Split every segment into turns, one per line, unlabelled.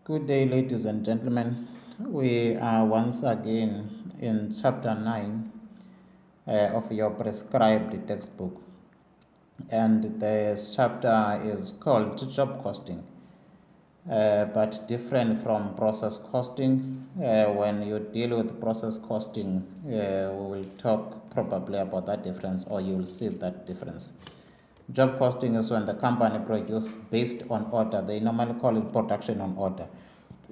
Good day, ladies and gentlemen. We are once again in chapter 9 of your prescribed textbook, and this chapter is called job costing, but different from process costing. When you deal with process costing, we will talk probably about that difference, or you will see that difference. Job costing is when the company produces based on order. They normally call it production on order.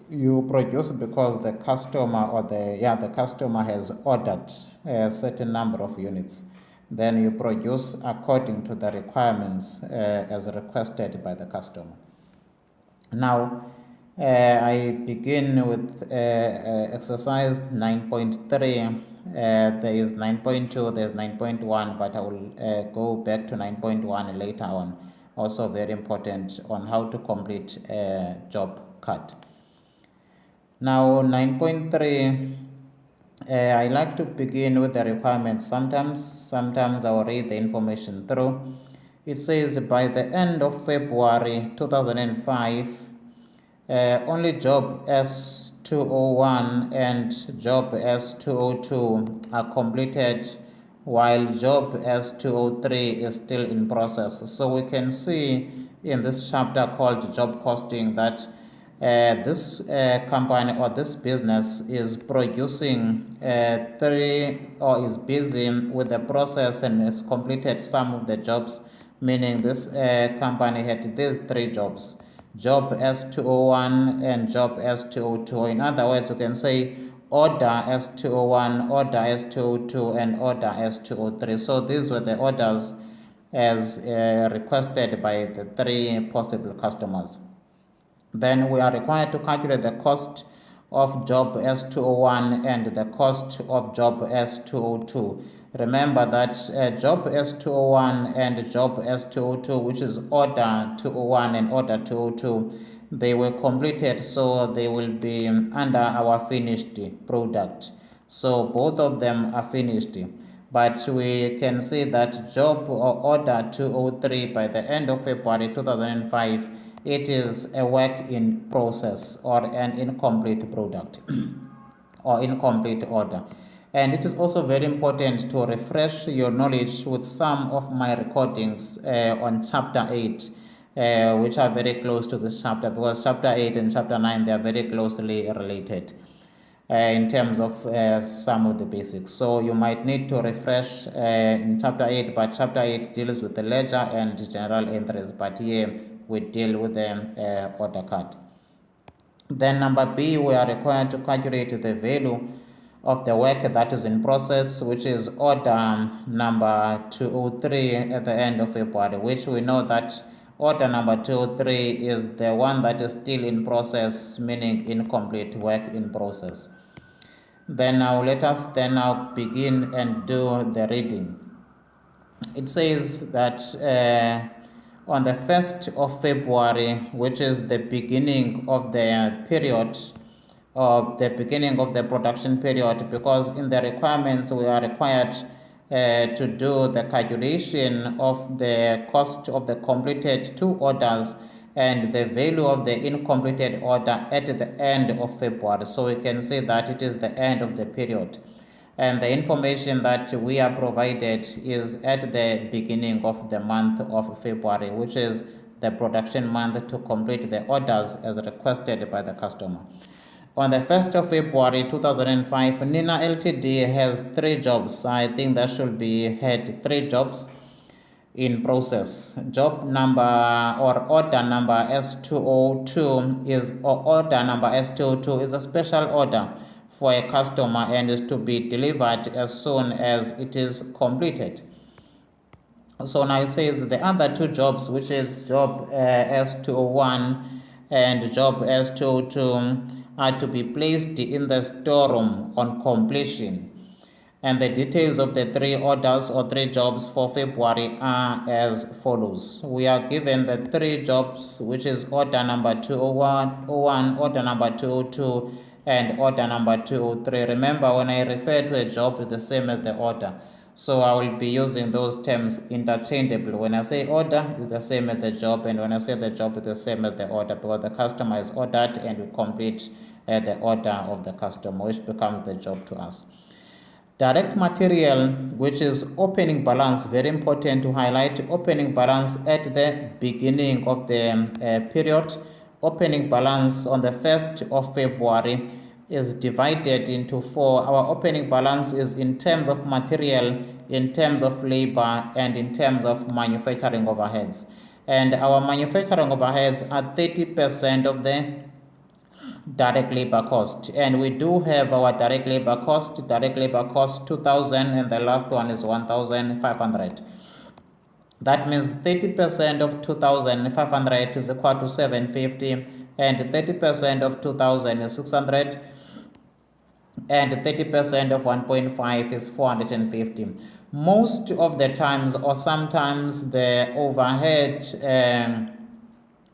You produce because the customer the customer has ordered a certain number of units. Then you produce according to the requirements as requested by the customer. Now, I begin with exercise 9.3. There is 9.2, there's 9.1, but I will go back to 9.1 later on. Also very important on how to complete a job cut. Now 9.3, I like to begin with the requirements. Sometimes I will read the information through. It says by the end of February 2005, only job S201 and job S202 are completed, while job S203 is still in process. So we can see in this chapter called job costing that this company or this business is producing is busy with the process and has completed some of the jobs, meaning this company had these 3 jobs: job S201 and job S202. In other words, you can say order S201, order S202, and order S203. So these were the orders as requested by the 3 possible customers. Then we are required to calculate the cost of job S201 and the cost of job S202. Remember that job S201 and job S202, which is order 201 and order 202, they were completed, so they will be under our finished product. So both of them are finished. But we can see that job or order 203 by the end of February 2005, it is a work in process or an incomplete product or incomplete order. And it is also very important to refresh your knowledge with some of my recordings on chapter 8, which are very close to this chapter, because chapter 8 and chapter 9, they are very closely related in terms of some of the basics. So you might need to refresh in chapter 8, but chapter 8 deals with the ledger and general entries, but here we deal with the order cut. Then number B, we are required to calculate the value of the work that is in process, which is order number 203 at the end of February, which we know that order number 203 is the one that is still in process, meaning incomplete work in process. Then now let us then now begin and do the reading. It says that on the 1st of February, which is the beginning of the period, or the beginning of the production period, because in the requirements we are required to do the calculation of the cost of the completed 2 orders and the value of the incompleted order at the end of February. So we can say that it is the end of the period. And the information that we are provided is at the beginning of the month of February, which is the production month to complete the orders as requested by the customer. On the 1st of February 2005, Nina Ltd has 3 jobs. I think that should be had 3 jobs in process. Job number or order number S202 is a special order for a customer and is to be delivered as soon as it is completed. So now it says the other 2 jobs, which is job S201 and job S202, are to be placed in the storeroom on completion. And the details of the 3 orders or 3 jobs for February are as follows. We are given the 3 jobs, which is order number 201, order number 202, and order number 203. Remember, when I refer to a job, it's the same as the order. So I will be using those terms interchangeably. When I say order, it's the same as the job, and when I say the job, it's the same as the order, because the customer is ordered and we complete the order of the customer, which becomes the job to us. Direct material, which is opening balance, very important to highlight opening balance at the beginning of the period. Opening balance on the 1st of February is divided into 4. Our opening balance is in terms of material, in terms of labor, and in terms of manufacturing overheads. And our manufacturing overheads are 30% of the direct labor cost, and we do have our direct labor cost 2000, and the last one is 1500. That means 30% of 2500 is equal to 750, and 30% of 2000 is 600, and 30% of 1.5 is 450. Most of the times, or sometimes, the overhead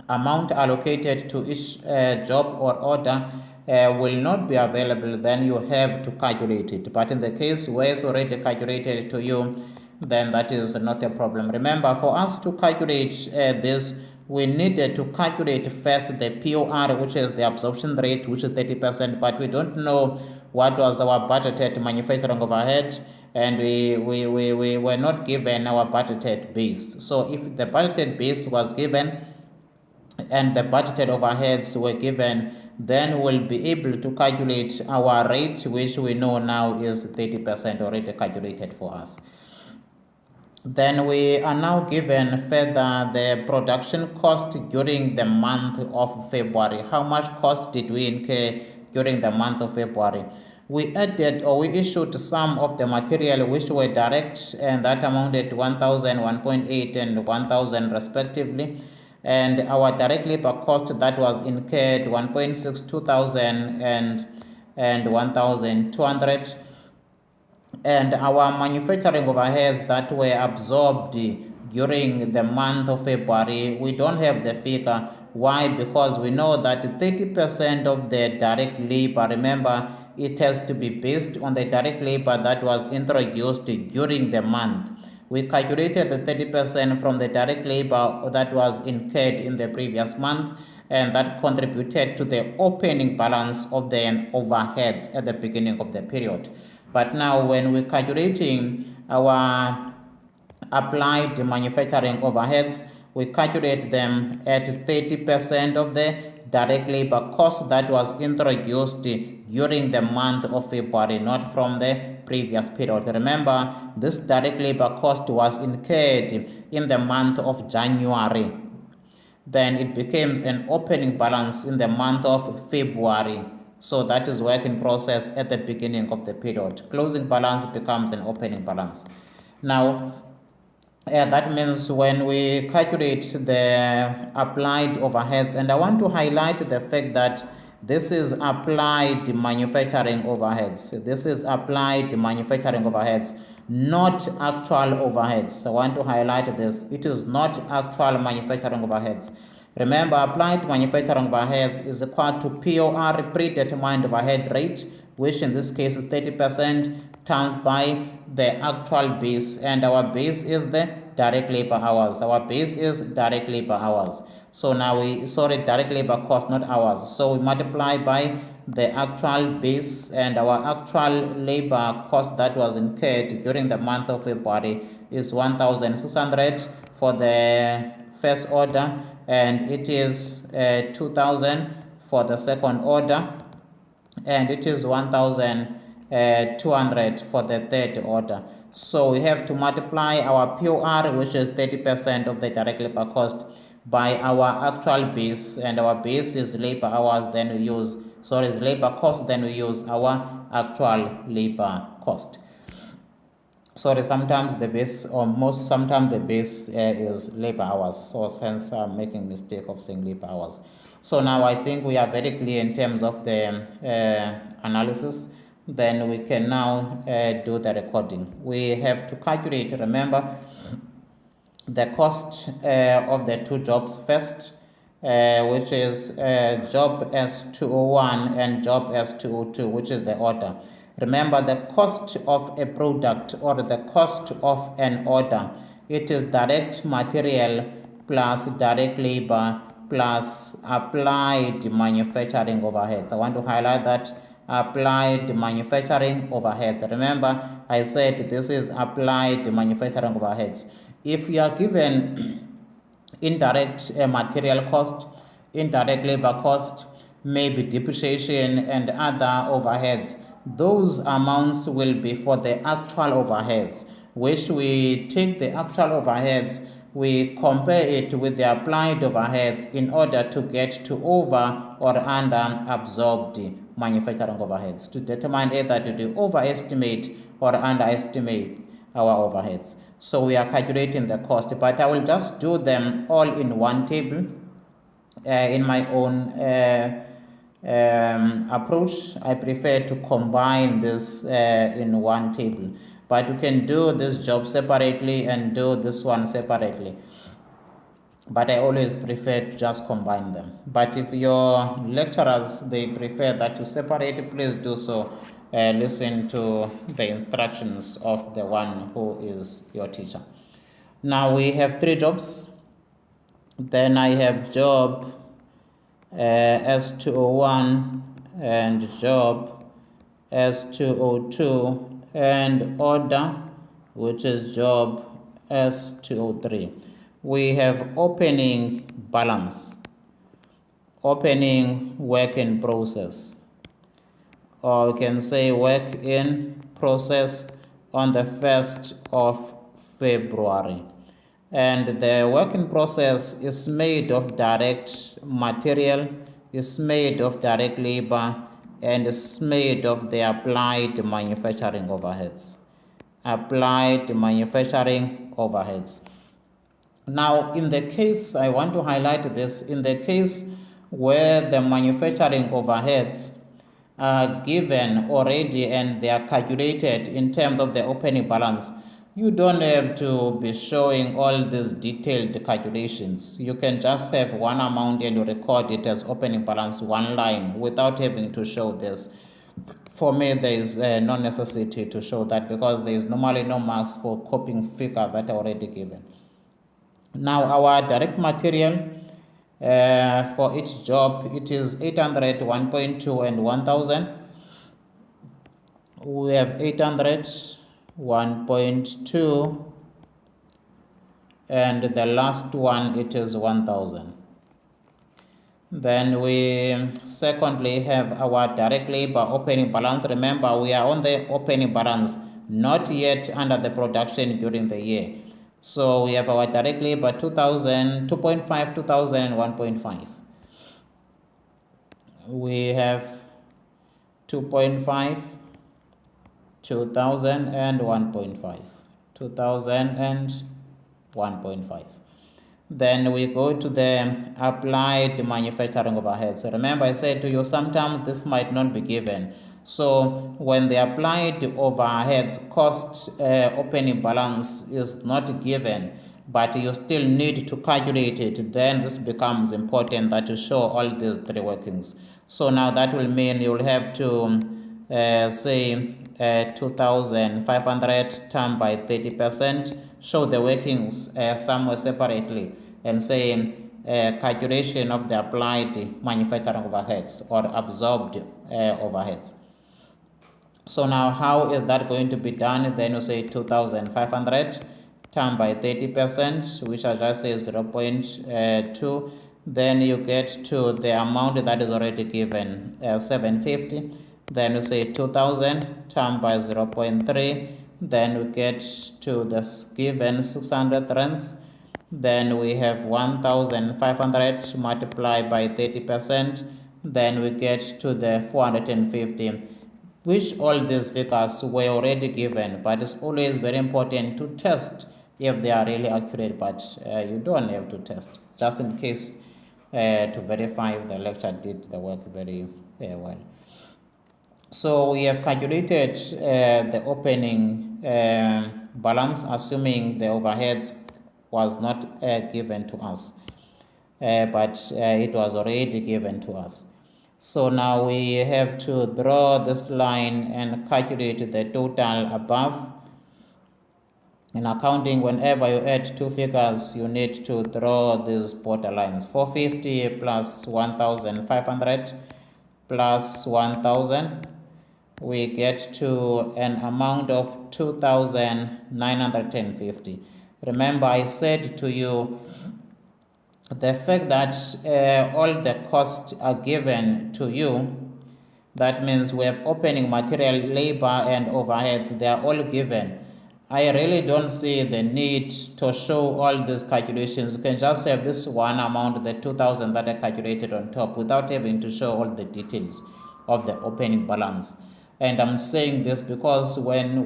amount allocated to each job or order will not be available. Then you have to calculate it. But in the case where it's already calculated to you, then that is not a problem. Remember, for us to calculate this, we needed to calculate first the POR, which is the absorption rate, which is 30%, but we don't know what was our budgeted manufacturing overhead, and we were not given our budgeted base. So if the budgeted base was given and the budgeted overheads were given, then we'll be able to calculate our rate, which we know now is 30% already calculated for us. Then we are now given further the production cost during the month of February. How much cost did we incur during the month of February? We added, or we issued some of the material which were direct, and that amounted to 1000, 1.8, and 1000 respectively. And our direct labor cost that was incurred 1.6, 2000, and 1200. And our manufacturing overheads that were absorbed during the month of February, we don't have the figure. Why? Because we know that 30% of the direct labor, remember, it has to be based on the direct labor that was introduced during the month. We calculated the 30% from the direct labor that was incurred in the previous month, and that contributed to the opening balance of the overheads at the beginning of the period. But now when we're calculating our applied manufacturing overheads, we calculate them at 30% of the direct labor cost that was introduced during the month of February, not from the previous period. Remember, this direct labor cost was incurred in the month of January. Then it becomes an opening balance in the month of February. So that is work in process at the beginning of the period. Closing balance becomes an opening balance. Now, that means when we calculate the applied overheads, and I want to highlight the fact that this is applied manufacturing overheads. This is applied manufacturing overheads, not actual overheads. I want to highlight this. It is not actual manufacturing overheads. Remember, applied manufacturing overheads is equal to POR, predetermined overhead rate, which in this case is 30%, times by the actual base, and our base is the direct labor hours. Our base is direct labor hours. So now direct labor cost, not hours. So we multiply by the actual base, and our actual labor cost that was incurred during the month of February is 1600 for the first order, and it is 2000 for the second order, and it is 1200 for the third order. So we have to multiply our POR, which is 30% of the direct labor cost, by our actual base, and our base is labor hours, then we use, is labor cost, then we use our actual labor cost. Sometimes the base, or sometimes the base is labor hours, so hence I'm making mistake of saying labor hours. So now I think we are very clear in terms of the analysis. Then we can now do the recording. We have to calculate, remember, the cost of the two jobs first, which is job S201 and job S202, which is the order. Remember, the cost of a product or the cost of an order, it is direct material plus direct labor plus applied manufacturing overheads. I want to highlight that applied manufacturing overhead. Remember, I said this is applied manufacturing overheads. If you are given indirect material cost, indirect labor cost, maybe depreciation and other overheads, those amounts will be for the actual overheads, which we take the actual overheads, we compare it with the applied overheads in order to get to over or under absorbed manufacturing overheads to determine either to overestimate or underestimate our overheads. So we are calculating the cost, but I will just do them all in one table in my own approach. I prefer to combine this in one table, but you can do this job separately and do this one separately, but I always prefer to just combine them. But if your lecturers, they prefer that you separate, please do so. Listen to the instructions of the one who is your teacher. Now we have 3 jobs. Then I have job S201 and job S202 and order, which is job S203. We have opening balance, opening work in process, or we can say work in process on the 1st of February. And the work in process is made of direct material, is made of direct labor, and is made of the applied manufacturing overheads. Applied manufacturing overheads. Now, in the case, I want to highlight this, in the case where the manufacturing overheads are given already and they are calculated in terms of the opening balance, you don't have to be showing all these detailed calculations. You can just have one amount and you record it as opening balance, one line, without having to show this. For me, there is no necessity to show that because there is normally no marks for copying figure that are already given. Now our direct material for each job, it is 800, 1.2 and 1000. We have 800, 1.2 and the last one, it is 1000. Then we secondly have our direct labor opening balance. Remember, we are on the opening balance, not yet under the production during the year. So we have our direct labor 2000, 2.5, 2000 and 1.5. We have 2.5, 2000 and 1.5. 2000 and 1.5. Then we go to the applied manufacturing overheads. Remember, I said to you, sometimes this might not be given. So when the applied overheads cost opening balance is not given, but you still need to calculate it, then this becomes important that you show all these 3 workings. So now that will mean you will have to say 2,500 times by 30%, show the workings somewhere separately, and say calculation of the applied manufacturing overheads or absorbed overheads. So now how is that going to be done? Then you say 2,500 times by 30%, which I just say is 0.2. Then you get to the amount that is already given, 750. Then you say 2,000 times by 0.3. Then we get to the given 600 rands. Then we have 1,500 multiplied by 30%. Then we get to the 450, which all these figures were already given, but it's always very important to test if they are really accurate, but you don't have to test, just in case to verify if the lecturer did the work very well. So we have calculated the opening balance, assuming the overheads was not given to us, but it was already given to us. So now we have to draw this line and calculate the total above. In accounting, whenever you add two figures, you need to draw these borderlines. 450 plus 1,500 plus 1,000, we get to an amount of 2,950. Remember, I said to you the fact that all the costs are given to you, that means we have opening material, labor, and overheads. They are all given. I really don't see the need to show all these calculations. You can just have this one amount, the 2,000 that I calculated on top, without having to show all the details of the opening balance. And I'm saying this because when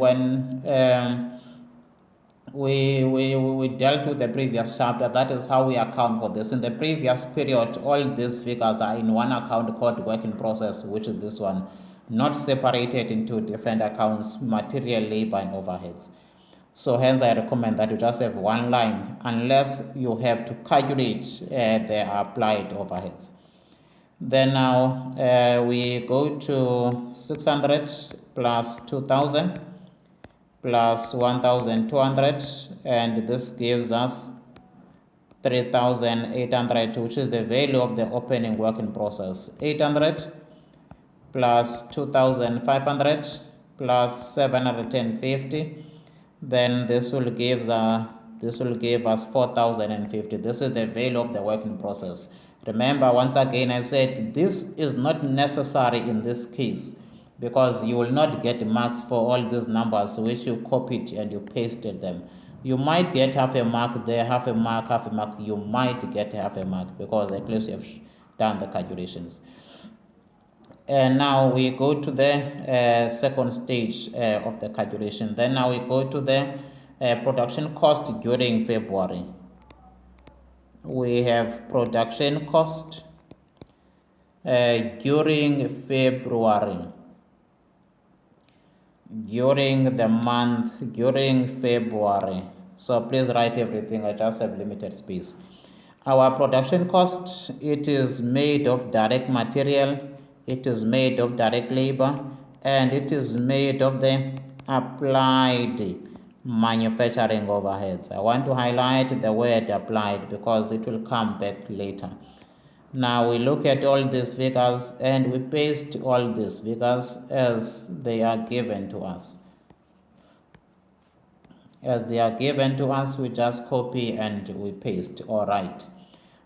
we dealt with the previous chapter, that is how we account for this. In the previous period, all these figures are in one account called work in process, which is this one, not separated into different accounts, material, labor, and overheads. So hence I recommend that you just have one line unless you have to calculate the applied overheads. Then now we go to 600 plus 2,000 plus 1,200, and this gives us 3,800, which is the value of the opening work in process. 800 plus 2,500 plus 750, then this will give us 4,050. This is the value of the work in process. Remember, once again I said this is not necessary in this case, because you will not get marks for all these numbers which you copied and you pasted them. You might get half a mark there, half a mark, you might get half a mark because at least you have done the calculations. And now we go to the second stage of the calculation. Then now we go to the production cost during February. We have production cost during February. During the month, during February. So please write everything, I just have limited space. Our production cost, it is made of direct material, it is made of direct labor, and it is made of the applied manufacturing overheads. I want to highlight the word applied because it will come back later. Now we look at all these figures and we paste all these figures as they are given to us. As they are given to us, we just copy and we paste or write.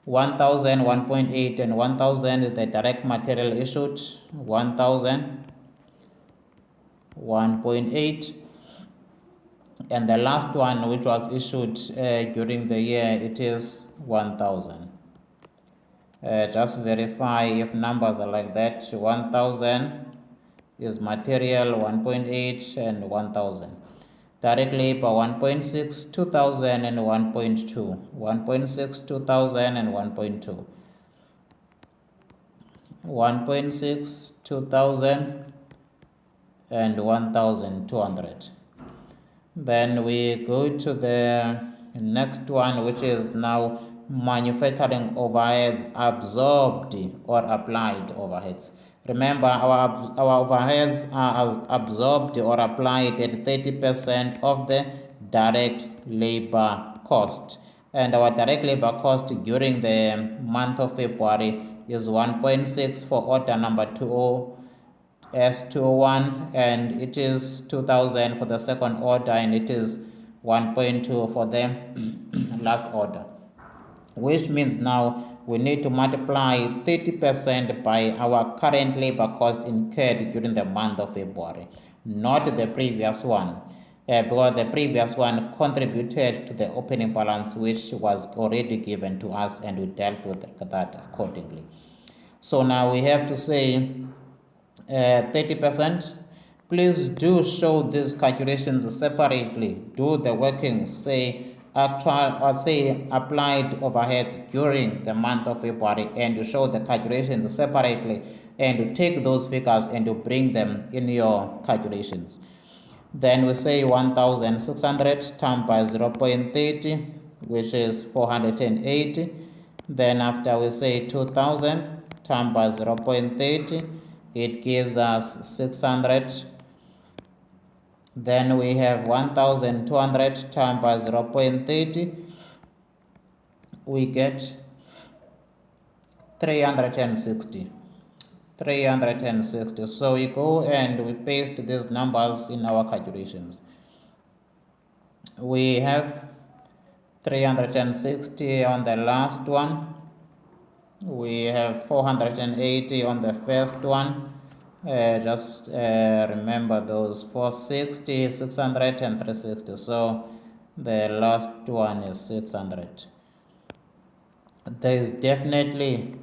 1,000, 1.8, and 1,000 is the direct material issued. 1,000, 1.8, and the last one which was issued during the year, it is 1,000. Just verify if numbers are like that. 1,000 is material, 1.8, and 1,000. Direct labor 1.6, 2,000, and 1.2. 1.6, 2,000, and 1.2. 1.6, 2,000, and 1,200. Then we go to the next one, which is now manufacturing overheads absorbed or applied overheads. Remember, our overheads are absorbed or applied at 30% of the direct labor cost. And our direct labor cost during the month of February is 1.6 for order number 20S201, and it is 2,000 for the second order, and it is 1.2 for the last order. Which means now we need to multiply 30% by our current labor cost incurred during the month of February, not the previous one, because the previous one contributed to the opening balance which was already given to us, and we dealt with that accordingly. So now we have to say 30%. Please do show these calculations separately. Do the workings, say actual or say applied overheads during the month of February, and you show the calculations separately, and you take those figures and you bring them in your calculations. Then we say 1,600 times by 0.30, which is 480. Then after we say 2,000 times by 0.30, it gives us 600. Then we have 1200 times by 0.30, we get 360. So we go and we paste these numbers in our calculations. We have 360 on the last one, we have 480 on the first one. Just remember those 460, 600 and 360. So the last one is 600. There is definitely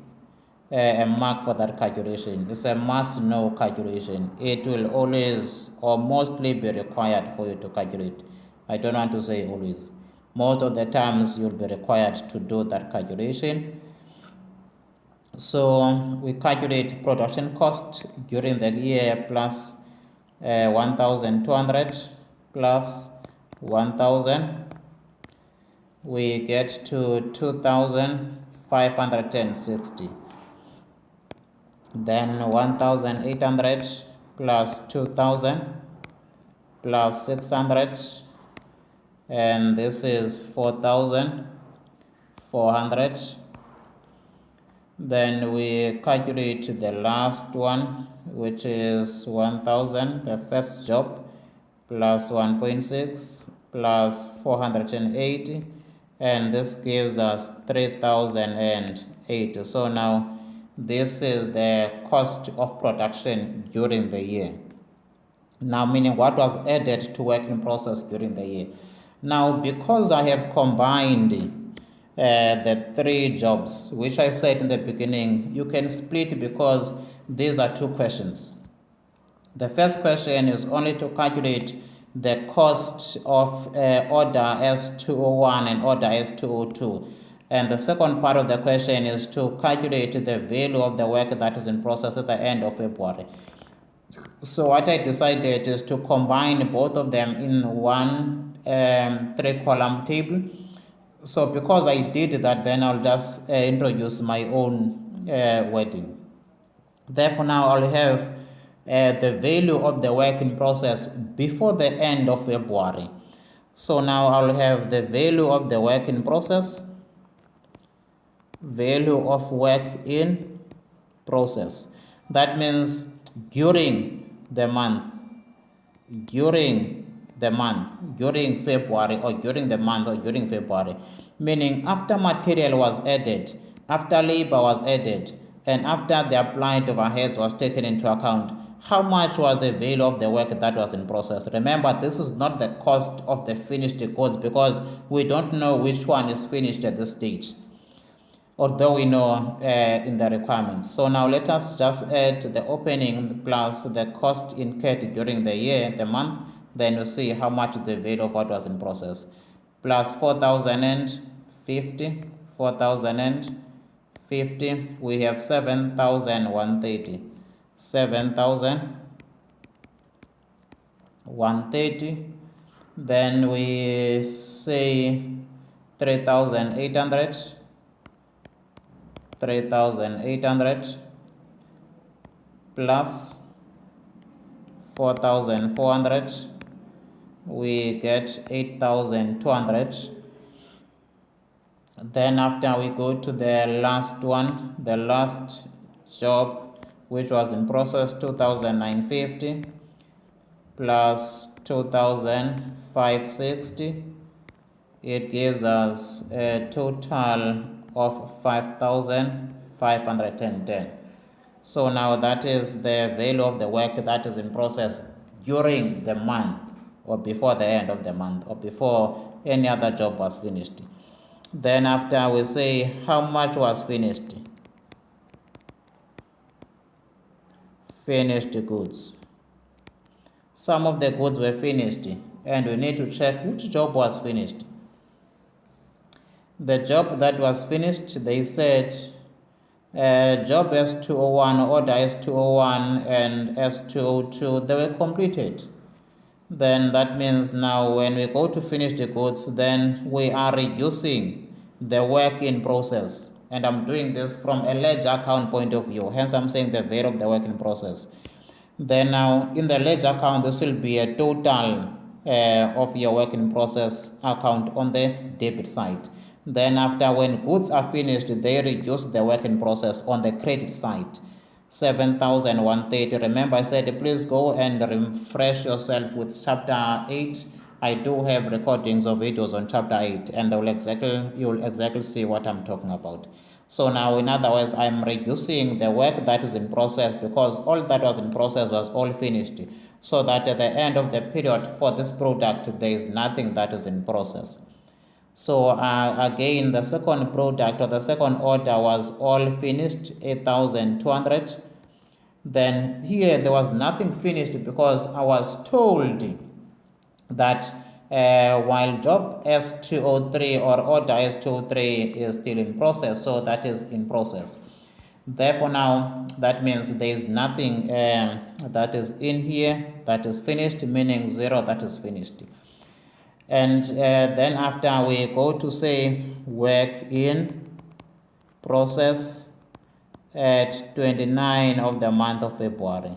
a mark for that calculation. It's a must know calculation. It will always or mostly be required for you to calculate. I don't want to say always. Most of the times you'll be required to do that calculation. So we calculate production cost during the year plus 1200 plus 1000, we get to 2560. Then 1800 plus 2000 plus 600, and this is 4400. Then we calculate the last one, which is 1000, the first job, plus 1.6 plus 480, and this gives us 3008. So now this is the cost of production during the year. Now, meaning what was added to work in process during the year. Now, because I have combined the three jobs, which I said in the beginning, you can split because these are two questions. The first question is only to calculate the cost of order S201 and order S202. And the second part of the question is to calculate the value of the work that is in process at the end of February. So what I decided is to combine both of them in one 3-column table. So because I did that, then I'll just introduce my own wording. Therefore, now I'll have the value of the work in process before the end of February. So now I'll have the value of the work in process, value of work in process. That means during the month, during February, or during the month, or during February, meaning after material was added, after labor was added, and after the applied overheads was taken into account, how much was the value of the work that was in process? Remember, this is not the cost of the finished goods, because we don't know which one is finished at this stage, although we know in the requirements. So now let us just add the opening plus the cost incurred during the year, the month, then you see how much is the value of what was in process. Plus 4050, 4050, we have 7130. 7130. Then we say 3800. 3800 plus 4400, we get 8200. Then after we go to the last one, the last job, which was in process, 2950 plus 2560, it gives us a total of 5510. So now that is the value of the work that is in process during the month, or before the end of the month, or before any other job was finished. Then after we say how much was finished. Finished goods. Some of the goods were finished, and we need to check which job was finished. The job that was finished, they said job S201, order S201 and S202, they were completed. Then that means now when we go to finish the goods, then we are reducing the work in process. and I'm doing this from a ledger account point of view, hence I'm saying the value of the work in process. Then now in the ledger account, this will be a total of your work in process account on the debit side. Then after, when goods are finished, they reduce the work in process on the credit side, 7,130. Remember I said please go and refresh yourself with chapter 8. I do have recordings of videos on chapter 8, and you'll exactly see what I'm talking about. So now, in other words, I'm reducing the work that is in process, because all that was in process was all finished, so that at the end of the period for this product, there is nothing that is in process. So again, the second product, or the second order, was all finished, 8,200. Then here there was nothing finished, because I was told that while job S203 or order S203 is still in process, so that is in process. Therefore now that means there is nothing that is in here that is finished, meaning 0 that is finished. And then after, we go to say work in process at 29 of the month of February,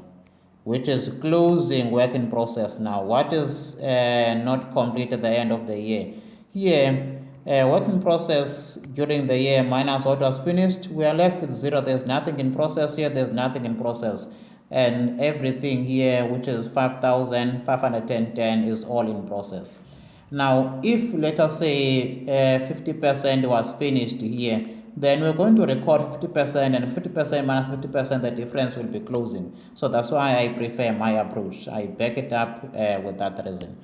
which is closing work in process. Now, what is not complete at the end of the year? Here, work in process during the year minus what was finished, we are left with 0. There's nothing in process here, there's nothing in process. And everything here, which is 5,510, is all in process. Now, if let us say 50% was finished here, then we're going to record 50%, and 50% minus 50%, the difference will be closing. So that's why I prefer my approach. I back it up with that reason.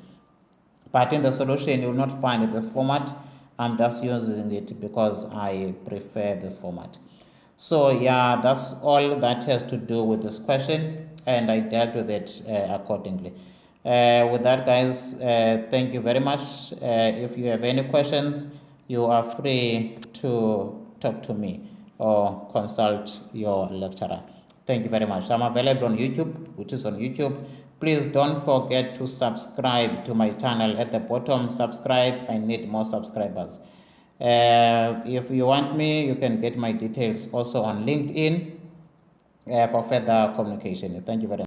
But in the solution, you will not find this format. I'm just using it because I prefer this format. So yeah, that's all that has to do with this question, and I dealt with it accordingly. With that, guys, thank you very much. If you have any questions, you are free to talk to me or consult your lecturer. Thank you very much. I'm available on YouTube, which is on YouTube. Please don't forget to subscribe to my channel. At the bottom, subscribe. I need more subscribers. If you want me, you can get my details also on LinkedIn for further communication. Thank you very much.